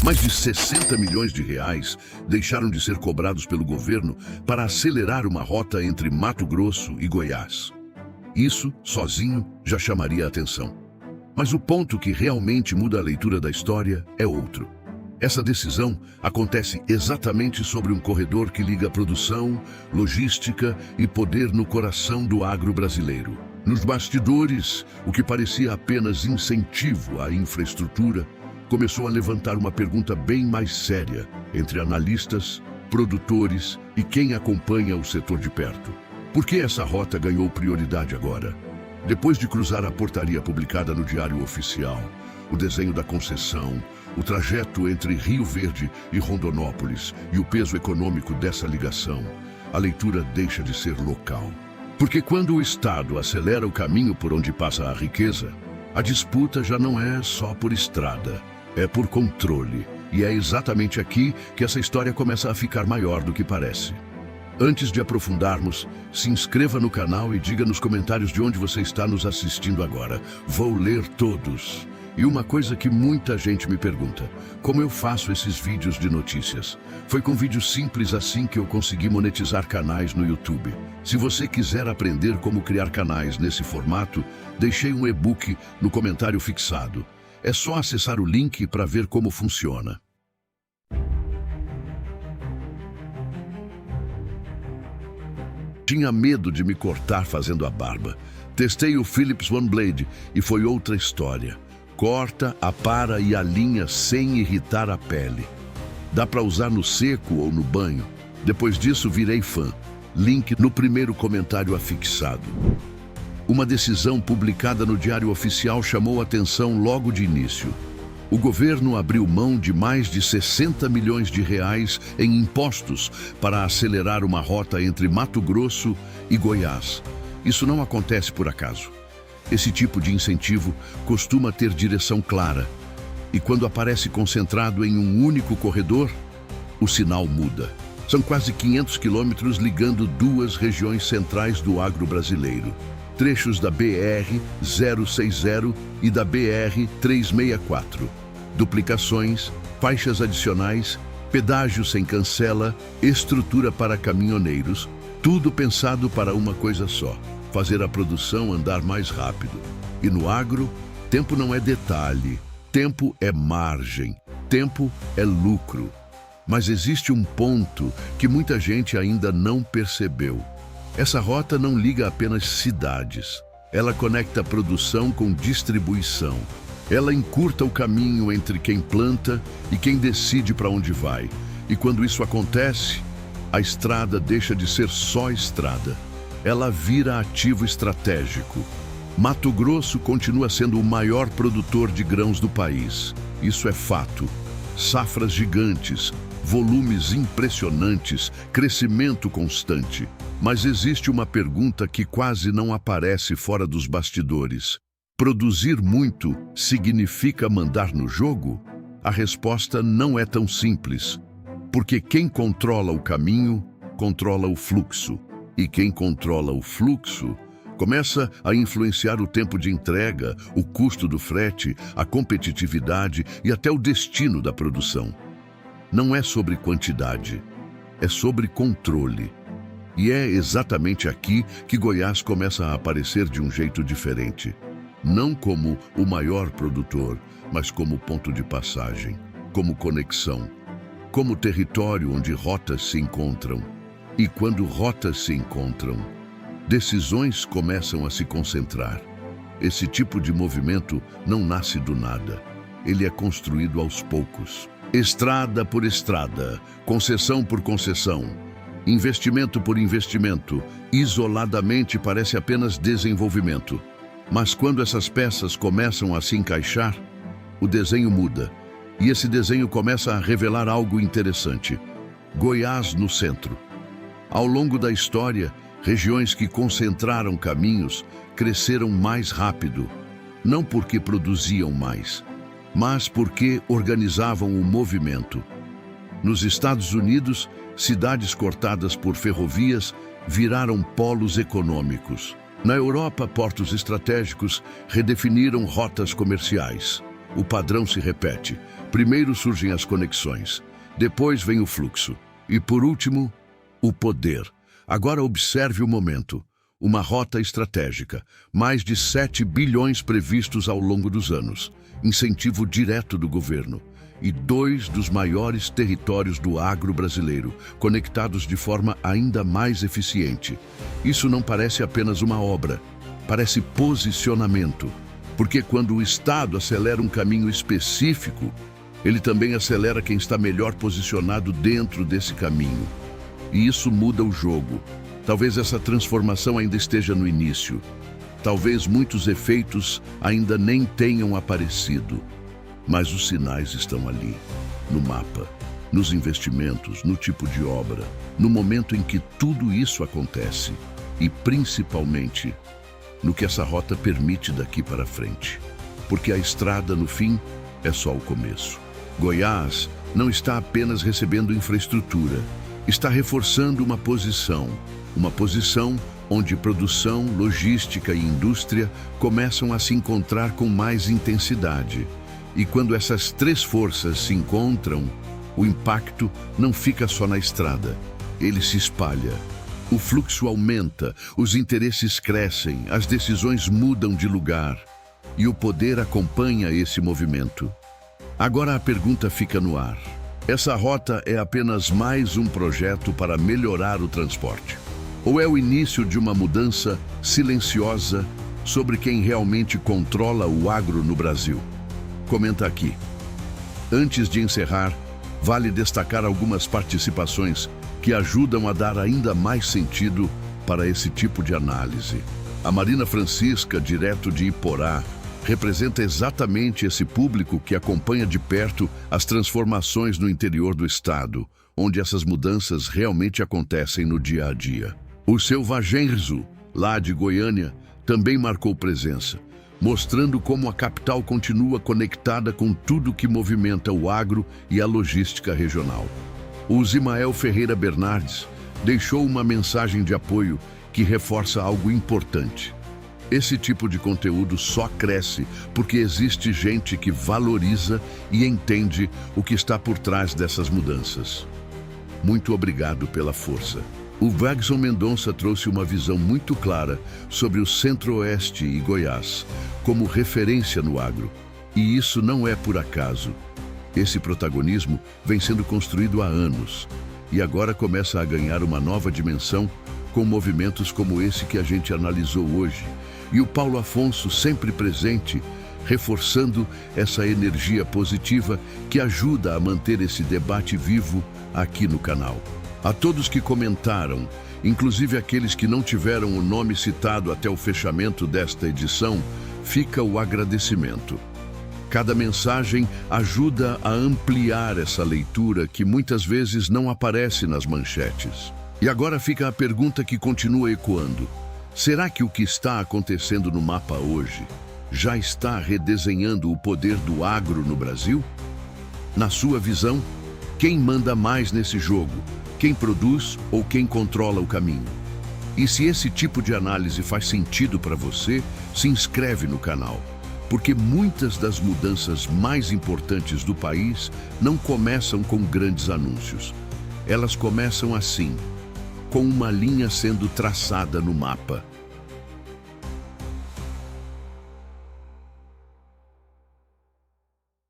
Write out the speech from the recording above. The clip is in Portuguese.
Mais de 60 milhões de reais deixaram de ser cobrados pelo governo para acelerar uma rota entre Mato Grosso e Goiás. Isso, sozinho, já chamaria a atenção. Mas o ponto que realmente muda a leitura da história é outro. Essa decisão acontece exatamente sobre um corredor que liga produção, logística e poder no coração do agro brasileiro. Nos bastidores, o que parecia apenas incentivo à infraestrutura começou a levantar uma pergunta bem mais séria entre analistas, produtores e quem acompanha o setor de perto. Por que essa rota ganhou prioridade agora? Depois de cruzar a portaria publicada no Diário Oficial, o desenho da concessão, o trajeto entre Rio Verde e Rondonópolis e o peso econômico dessa ligação, a leitura deixa de ser local. Porque quando o Estado acelera o caminho por onde passa a riqueza, a disputa já não é só por estrada, é por controle. E é exatamente aqui que essa história começa a ficar maior do que parece. Antes de aprofundarmos, se inscreva no canal e diga nos comentários de onde você está nos assistindo agora. Vou ler todos. E uma coisa que muita gente me pergunta: como eu faço esses vídeos de notícias? Foi com vídeos simples assim que eu consegui monetizar canais no YouTube. Se você quiser aprender como criar canais nesse formato, deixei um e-book no comentário fixado. É só acessar o link para ver como funciona. Tinha medo de me cortar fazendo a barba. Testei o Philips OneBlade e foi outra história. Corta, apara e alinha sem irritar a pele. Dá para usar no seco ou no banho. Depois disso, virei fã. Link no primeiro comentário afixado. Uma decisão publicada no Diário Oficial chamou atenção logo de início. O governo abriu mão de mais de 60 milhões de reais em impostos para acelerar uma rota entre Mato Grosso e Goiás. Isso não acontece por acaso. Esse tipo de incentivo costuma ter direção clara. E quando aparece concentrado em um único corredor, o sinal muda. São quase 500 quilômetros ligando duas regiões centrais do agro brasileiro. Trechos da BR-060 e da BR-364. Duplicações, faixas adicionais, pedágio sem cancela, estrutura para caminhoneiros, tudo pensado para uma coisa só: fazer a produção andar mais rápido. E no agro, tempo não é detalhe, tempo é margem, tempo é lucro. Mas existe um ponto que muita gente ainda não percebeu. Essa rota não liga apenas cidades. Ela conecta produção com distribuição. Ela encurta o caminho entre quem planta e quem decide para onde vai. E quando isso acontece, a estrada deixa de ser só estrada. Ela vira ativo estratégico. Mato Grosso continua sendo o maior produtor de grãos do país. Isso é fato. Safras gigantes, volumes impressionantes, crescimento constante. Mas existe uma pergunta que quase não aparece fora dos bastidores. Produzir muito significa mandar no jogo? A resposta não é tão simples. Porque quem controla o caminho, controla o fluxo. E quem controla o fluxo começa a influenciar o tempo de entrega, o custo do frete, a competitividade e até o destino da produção. Não é sobre quantidade, é sobre controle. E é exatamente aqui que Goiás começa a aparecer de um jeito diferente. Não como o maior produtor, mas como ponto de passagem, como conexão, como território onde rotas se encontram. E quando rotas se encontram, decisões começam a se concentrar. Esse tipo de movimento não nasce do nada. Ele é construído aos poucos. Estrada por estrada, concessão por concessão, investimento por investimento, isoladamente parece apenas desenvolvimento. Mas quando essas peças começam a se encaixar, o desenho muda. E esse desenho começa a revelar algo interessante. Goiás no centro. Ao longo da história, regiões que concentraram caminhos cresceram mais rápido. Não porque produziam mais, mas porque organizavam o movimento. Nos Estados Unidos, cidades cortadas por ferrovias viraram polos econômicos. Na Europa, portos estratégicos redefiniram rotas comerciais. O padrão se repete. Primeiro surgem as conexões, depois vem o fluxo e, por último, o poder. Agora observe o momento. Uma rota estratégica, mais de 7 bilhões previstos ao longo dos anos, incentivo direto do governo e 2 dos maiores territórios do agro brasileiro, conectados de forma ainda mais eficiente. Isso não parece apenas uma obra, parece posicionamento, porque quando o Estado acelera um caminho específico, ele também acelera quem está melhor posicionado dentro desse caminho. E isso muda o jogo. Talvez essa transformação ainda esteja no início. Talvez muitos efeitos ainda nem tenham aparecido. Mas os sinais estão ali, no mapa, nos investimentos, no tipo de obra, no momento em que tudo isso acontece e, principalmente, no que essa rota permite daqui para frente. Porque a estrada, no fim, é só o começo. Goiás não está apenas recebendo infraestrutura, está reforçando uma posição onde produção, logística e indústria começam a se encontrar com mais intensidade. E quando essas 3 forças se encontram, o impacto não fica só na estrada, ele se espalha. O fluxo aumenta, os interesses crescem, as decisões mudam de lugar e o poder acompanha esse movimento. Agora a pergunta fica no ar. Essa rota é apenas mais um projeto para melhorar o transporte? Ou é o início de uma mudança silenciosa sobre quem realmente controla o agro no Brasil? Comenta aqui. Antes de encerrar, vale destacar algumas participações que ajudam a dar ainda mais sentido para esse tipo de análise. A Marina Francisca, direto de Iporá, representa exatamente esse público que acompanha de perto as transformações no interior do estado, onde essas mudanças realmente acontecem no dia a dia. O seu Vagenzo, lá de Goiânia, também marcou presença, mostrando como a capital continua conectada com tudo que movimenta o agro e a logística regional. O Zimael Ferreira Bernardes deixou uma mensagem de apoio que reforça algo importante. Esse tipo de conteúdo só cresce porque existe gente que valoriza e entende o que está por trás dessas mudanças. Muito obrigado pela força. O Wagson Mendonça trouxe uma visão muito clara sobre o Centro-Oeste e Goiás como referência no agro. E isso não é por acaso. Esse protagonismo vem sendo construído há anos e agora começa a ganhar uma nova dimensão com movimentos como esse que a gente analisou hoje. E o Paulo Afonso sempre presente, reforçando essa energia positiva que ajuda a manter esse debate vivo aqui no canal. A todos que comentaram, inclusive aqueles que não tiveram o nome citado até o fechamento desta edição, fica o agradecimento. Cada mensagem ajuda a ampliar essa leitura que muitas vezes não aparece nas manchetes. E agora fica a pergunta que continua ecoando. Será que o que está acontecendo no mapa hoje já está redesenhando o poder do agro no Brasil? Na sua visão, quem manda mais nesse jogo? Quem produz ou quem controla o caminho? E se esse tipo de análise faz sentido para você, se inscreve no canal, porque muitas das mudanças mais importantes do país não começam com grandes anúncios. Elas começam assim, com uma linha sendo traçada no mapa,